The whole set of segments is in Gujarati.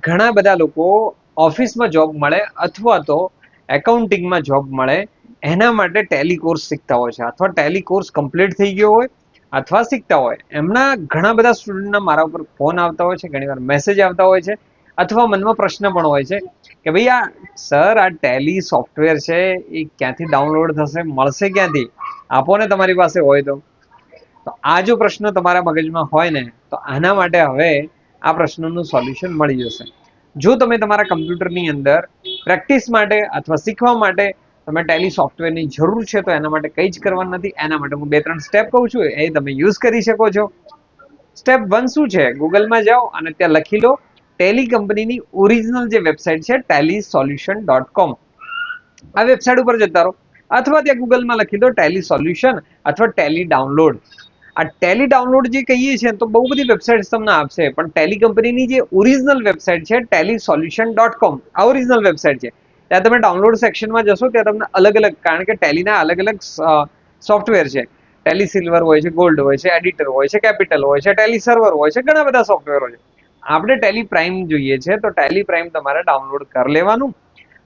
ઘણા બધા લોકો ઓફિસમાં જોબ મળે અથવા તો એકાઉન્ટિંગમાં જોબ મળે એના માટે ટેલી કોર્સ શીખતા હોય છે, અથવા ટેલી કોર્સ કમ્પ્લીટ થઈ ગયો હોય અથવા શીખતા હોય. એમના ઘણા બધા સ્ટુડન્ટના મારા ઉપર ફોન આવતા હોય છે, ઘણીવાર મેસેજ આવતા હોય છે, અથવા મનમાં પ્રશ્ન પણ હોય છે કે ભાઈ સર આ ટેલી સોફ્ટવેર છે એ ક્યાંથી ડાઉનલોડ થશે, મળશે ક્યાંથી, આપો ને તમારી પાસે હોય તો. આ જો પ્રશ્ન તમારા મગજમાં હોય ને તો આના માટે હવે આ પ્રશ્નનું સોલ્યુશન મળી જશે. જો તમે તમારા કમ્પ્યુટરની અંદર પ્રેક્ટિસ માટે અથવા શીખવા માટે તમે ટેલી સોફ્ટવેરની જરૂર છે તો એના માટે કંઈ જ કરવાનું નથી. એના માટે હું 2-3 સ્ટેપ કહું છું, એ તમે યુઝ કરી શકો છો. સ્ટેપ 1 શું છે? ગૂગલમાં જાઓ અને ત્યાં લખી લો ટેલી કંપનીની ઓરિજિનલ જે વેબસાઇટ છે ટેલીસોલ્યુશન.com. આ વેબસાઇટ ઉપર જતા રહો, અથવા ત્યાં ગૂગલમાં લખી દો ટેલી સોલ્યુશન અથવા ટેલી ડાઉનલોડ. આ ટેલી ડાઉનલોડ જે કહીએ છીએ તો બહુ બધી વેબસાઇટ્સ તમને આપશે, પણ ટેલી કંપનીની જે ઓરિજિનલ વેબસાઇટ છે ટેલીસોલ્યુશન.com આ ઓરિજિનલ વેબસાઇટ છે. ત્યાં તમે ડાઉનલોડ સેક્શનમાં જશો ત્યાં તમને અલગ અલગ, કારણ કે ટેલીના અલગ અલગ સોફ્ટવેર છે. ટેલી સિલ્વર હોય છે, ગોલ્ડ હોય છે, એડિટર હોય છે, કેપિટલ હોય છે, ટેલી સર્વર હોય છે, ઘણા બધા સોફ્ટવેર હોય છે. આપણે ટેલી પ્રાઇમ જોઈએ છે તો ટેલી પ્રાઇમ તમારે ડાઉનલોડ કરી લેવાનું,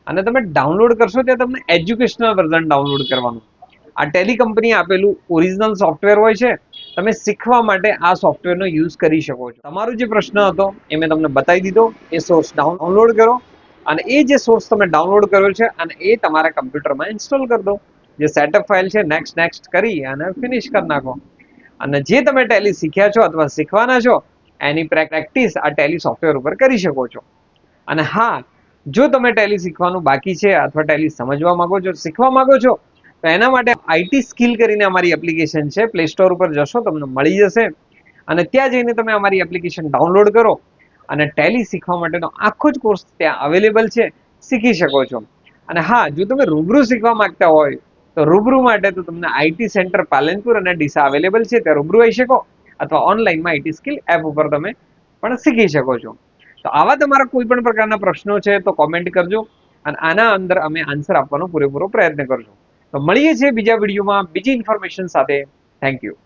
અને તમે ડાઉનલોડ કરશો ત્યાં તમને એજ્યુકેશનલ વર્ઝન ડાઉનલોડ કરવાનું. આ ટેલી કંપની આપેલું ઓરિજિનલ સોફ્ટવેર હોય છે, તમે શીખવા માટે આ સોફ્ટવેરનો યુઝ કરી શકો છો. તમારો જે પ્રશ્ન હતો એ મેં તમને બતાવી દીધો. એ સોર્સ ડાઉનલોડ કરો અને એ જે સોર્સ તમે ડાઉનલોડ કર્યો છે અને એ તમારા કમ્પ્યુટરમાં ઇન્સ્ટોલ કરી દો. જે સેટઅપ ફાઇલ છે નેક્સ્ટ કરી અને ફિનિશ કરી નાખો. અને જે તમે ટેલી શીખ્યા છો અથવા શીખવાના છો એની પ્રેક્ટિસ આ ટેલી સોફ્ટવેર ઉપર કરી શકો છો. અને હા, જો તમે ટેલી શીખવાનું બાકી છે અથવા ટેલી સમજવા માંગો છો, શીખવા માંગો છો, તો એના માટે આઈટી સ્કિલ કરીને અમારી એપ્લિકેશન છે, પ્લે સ્ટોર ઉપર જશો તમને મળી જશે, અને ત્યાં જઈને તમે અમારી એપ્લિકેશન ડાઉનલોડ કરો અને ટેલી શીખવા માટેનો આખો જ કોર્સ ત્યાં અવેલેબલ છે, શીખી શકો છો. અને હા, જો તમે રૂબરૂ શીખવા માંગતા હોય તો રૂબરૂ માટે તો તમને આઈટી સેન્ટર પાલનપુર અને ડીસા અવેલેબલ છે, ત્યાં રૂબરૂ આવી શકો, અથવા ઓનલાઈનમાં આઈટી સ્કિલ એપ ઉપર તમે પણ શીખી શકો છો. તો આવા તમારા કોઈ પણ પ્રકારના પ્રશ્નો છે તો કોમેન્ટ કરજો, અને આના અંદર અમે આન્સર આપવાનો પૂરેપૂરો પ્રયત્ન કરજો. તો મળીએ છીએ બીજા વિડીયોમાં બીજી ઇન્ફોર્મેશન સાથે. Thank you.